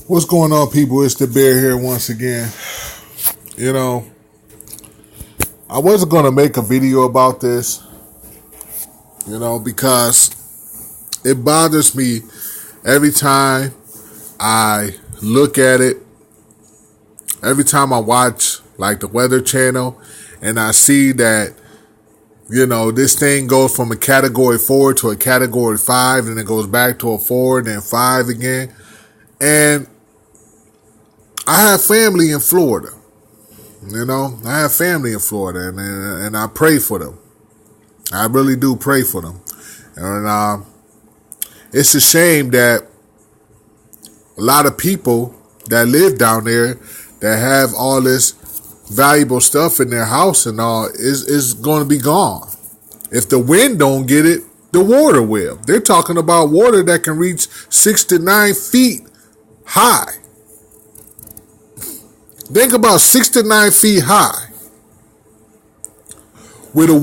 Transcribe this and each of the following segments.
What's going on, people? It's the Bear here once again. You know, I wasn't going to make a video about this, because it bothers me every time I look at it, every time I watch like the Weather Channel, and I see that, this thing goes from a category 4 to a category 5, and it goes back to a 4 and then 5 again. And I have family in Florida. I have family in Florida, and I pray for them. I really do pray for them. And it's a shame that a lot of people that live down there that have all this valuable stuff in their house and all is going to be gone. If the wind don't get it, the water will. They're talking about water that can reach 6 to 9 feet high. Think about 6 to 9 feet high. With a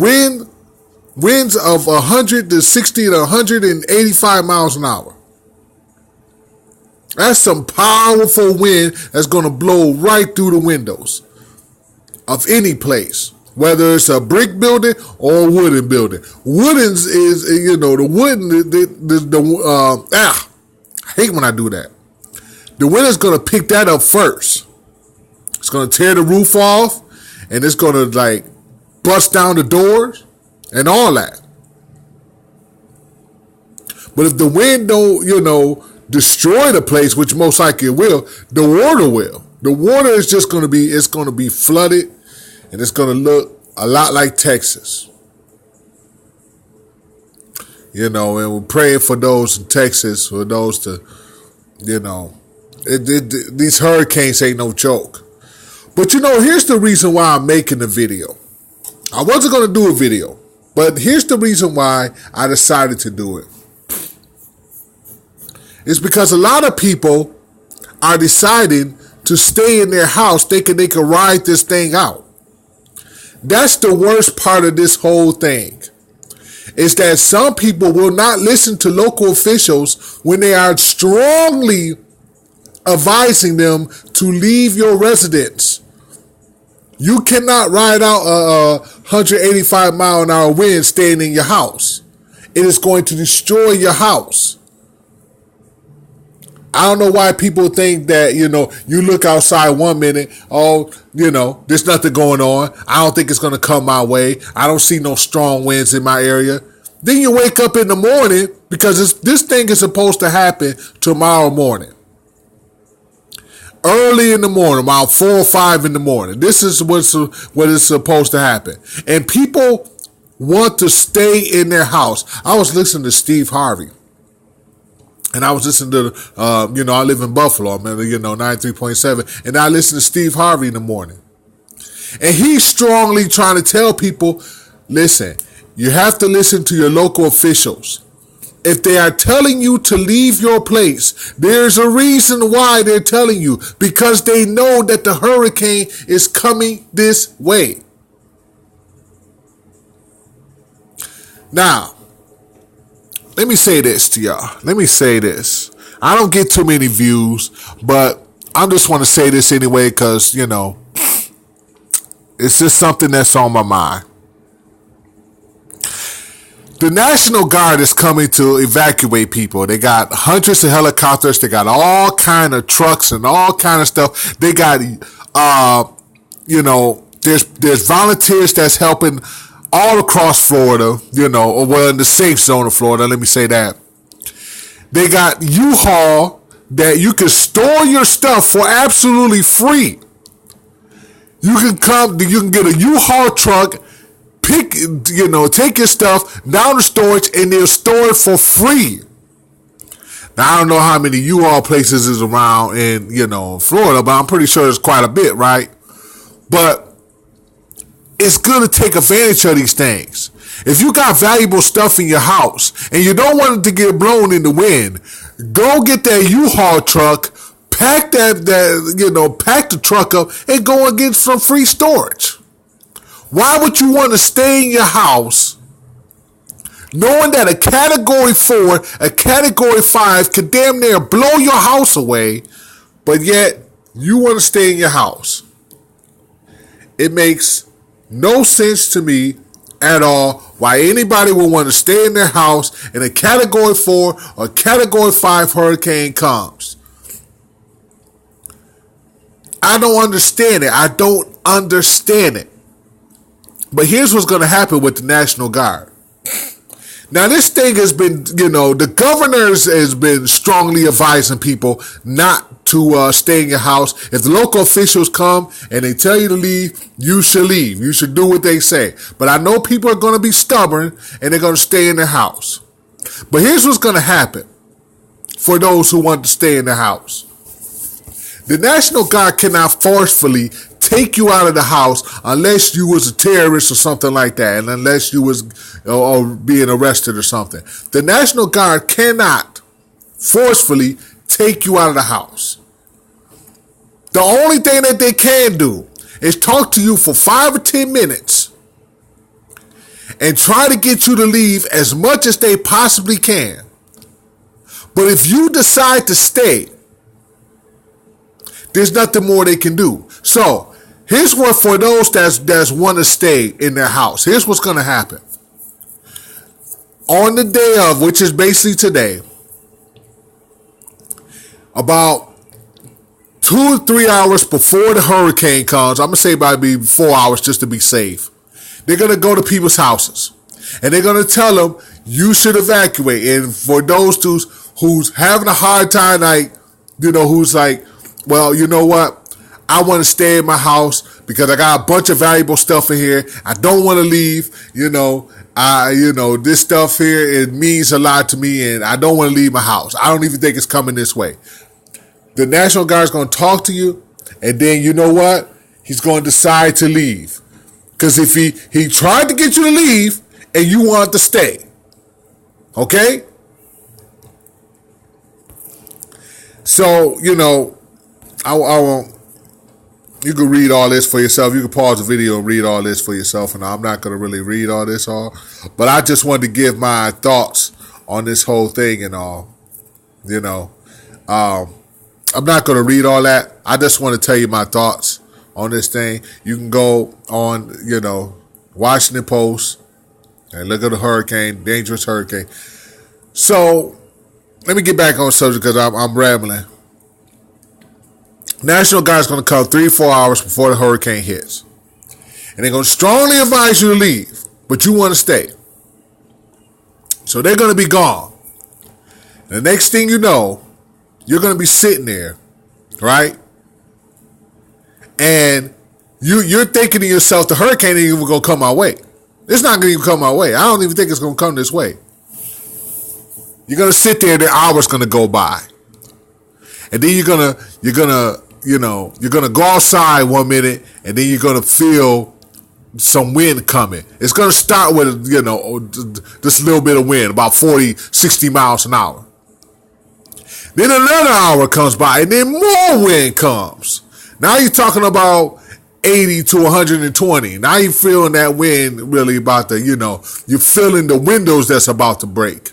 winds of 160 to 185 miles an hour. That's some powerful wind that's going to blow right through the windows of any place, whether it's a brick building or a wooden building. Woodens is, the wooden, I hate when I do that. The wind is going to pick that up first. It's going to tear the roof off, and it's going to bust down the doors and all that. But if the wind don't, destroy the place, which most likely it will, the water will. The water is just going to be flooded, and it's going to look a lot like Texas. And we're praying for those in Texas, for those to, these hurricanes ain't no joke. But here's the reason why I'm making the video. I wasn't going to do a video, but here's the reason why I decided to do it. It's because a lot of people are deciding to stay in their house thinking they can ride this thing out. That's the worst part of this whole thing. Is that some people will not listen to local officials when they are strongly advising them to leave your residence. You cannot ride out a 185 mile an hour wind staying in your house. It is going to destroy your house. I don't know why people think that, you look outside one minute, there's nothing going on. I don't think it's going to come my way. I don't see no strong winds in my area. Then you wake up in the morning because this thing is supposed to happen tomorrow morning. Early in the morning, about 4 or 5 in the morning. This is what is supposed to happen. And people want to stay in their house. I was listening to Steve Harvey. And I was listening to, I live in Buffalo, 93.7. And I listen to Steve Harvey in the morning. And he's strongly trying to tell people, listen, you have to listen to your local officials. If they are telling you to leave your place, there's a reason why they're telling you. Because they know that the hurricane is coming this way. Now, let me say this to y'all. Let me say this. I don't get too many views, but I just want to say this anyway because, it's just something that's on my mind. The National Guard is coming to evacuate people. They got hundreds of helicopters. They got all kind of trucks and all kind of stuff. They got, there's volunteers that's helping all across Florida, in the safe zone of Florida. Let me say that. They got U-Haul that you can store your stuff for absolutely free. You can get a U-Haul truck, take your stuff down to storage, and they'll store it for free. Now, I don't know how many U-Haul places is around in, Florida, but I'm pretty sure there's quite a bit, right? But it's good to take advantage of these things. If you got valuable stuff in your house and you don't want it to get blown in the wind, go get that U-Haul truck, pack pack the truck up and go and get some free storage. Why would you want to stay in your house knowing that a category 4, a category 5 could damn near blow your house away but yet you want to stay in your house. It makes no sense to me at all why anybody would want to stay in their house and a Category 4 or Category 5 hurricane comes. I don't understand it. I don't understand it. But here's what's going to happen with the National Guard. Now, this thing has been, the governors has been strongly advising people not to stay in your house. If the local officials come and they tell you to leave, you should leave. You should do what they say. But I know people are going to be stubborn and they're going to stay in their house. But here's what's going to happen for those who want to stay in their house. The National Guard cannot forcefully take you out of the house unless you was a terrorist or something like that, and unless you was or being arrested or something. The National Guard cannot forcefully take you out of the house. The only thing that they can do is talk to you for 5 or 10 minutes and try to get you to leave as much as they possibly can. But if you decide to stay, there's nothing more they can do. So here's what for those that's want to stay in their house. Here's what's going to happen. On the day of, which is basically today, about 2 or 3 hours before the hurricane comes, I'm going to say about 4 hours just to be safe, they're going to go to people's houses. And they're going to tell them, you should evacuate. And for those who's having a hard time, who's like, well, you know what? I want to stay in my house because I got a bunch of valuable stuff in here. I don't want to leave. This stuff here, it means a lot to me, and I don't want to leave my house. I don't even think it's coming this way. The National Guard is going to talk to you, and then you know what? He's going to decide to leave. Because if he tried to get you to leave, and you want to stay. Okay? So, I won't. You can read all this for yourself. You can pause the video and read all this for yourself. And I'm not going to really read all this but I just wanted to give my thoughts on this whole thing and all. I'm not going to read all that. I just want to tell you my thoughts on this thing. You can go on, Washington Post and look at the hurricane, dangerous hurricane. So let me get back on the subject because I'm rambling. National Guard is going to come 3 or 4 hours before the hurricane hits. And they're going to strongly advise you to leave, but you want to stay. So they're going to be gone. The next thing you know, you're going to be sitting there, right? And you're thinking to yourself, the hurricane ain't even going to come my way. It's not going to even come my way. I don't even think it's going to come this way. You're going to sit there, the hour's going to go by. And then you're gonna go outside 1 minute, and then you're gonna feel some wind coming. It's gonna start with just a little bit of wind, about 40, 60 miles an hour. Then another hour comes by, and then more wind comes. Now you're talking about 80 to 120. Now you're feeling that wind really about you're feeling the windows that's about to break.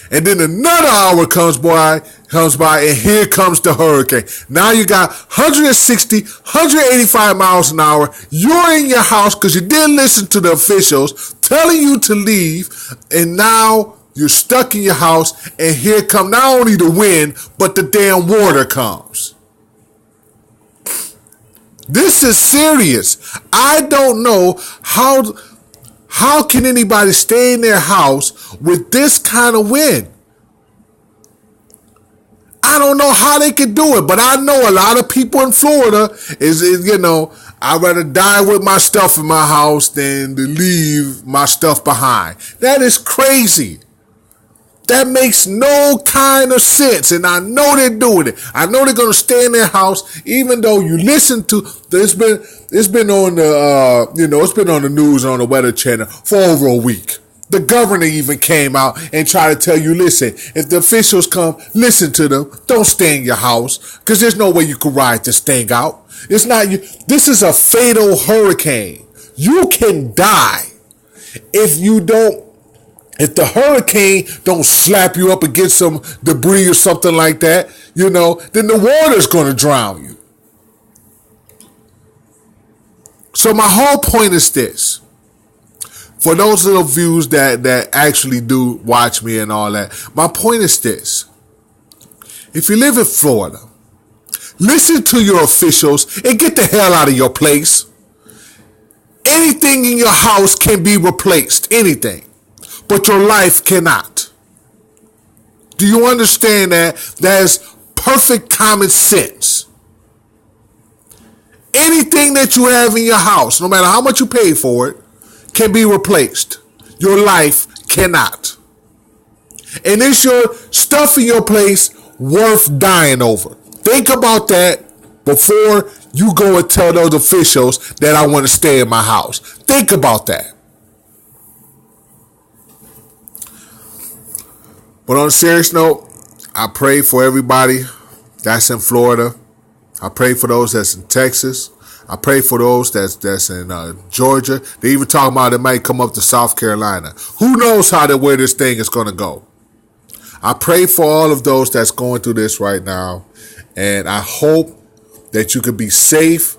And then another hour comes by, and here comes the hurricane. Now you got 160, 185 miles an hour. You're in your house because you didn't listen to the officials telling you to leave. And now you're stuck in your house. And here come not only the wind, but the damn water comes. This is serious. I don't know how can anybody stay in their house with this kind of wind? I don't know how they can do it, but I know a lot of people in Florida I'd rather die with my stuff in my house than to leave my stuff behind. That is crazy. That makes no kind of sense, and I know they're doing it. I know they're going to stay in their house, even though you listen to. It's been on the it's been on the news on the Weather Channel for over a week. The governor even came out and tried to tell you, listen, if the officials come, listen to them. Don't stay in your house because there's no way you can ride this thing out. It's not you. This is a fatal hurricane. You can die if you don't If the hurricane don't slap you up against some debris or something like that, then the water's going to drown you. So my whole point is this. For those little views that actually do watch me and all that, my point is this. If you live in Florida, listen to your officials and get the hell out of your place. Anything in your house can be replaced. Anything. But your life cannot. Do you understand that? That's perfect common sense. Anything that you have in your house, no matter how much you pay for it, can be replaced. Your life cannot. And is your stuff in your place worth dying over? Think about that before you go and tell those officials that I want to stay in my house. Think about that. But on a serious note, I pray for everybody that's in Florida. I pray for those that's in Texas. I pray for those that's in Georgia. They even talking about it might come up to South Carolina. Who knows where this thing is going to go? I pray for all of those that's going through this right now. And I hope that you can be safe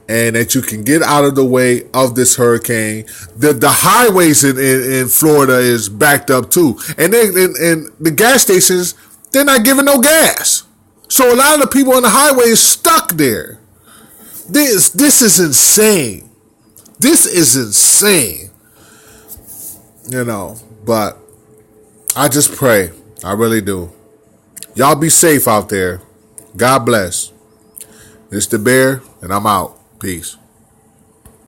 and that you can get out of the way of this hurricane. The highways in Florida is backed up too. And the gas stations, they're not giving no gas. So a lot of the people on the highway is stuck there. This is insane. This is insane. But I just pray. I really do. Y'all be safe out there. God bless. It's the Bear, and I'm out. Peace.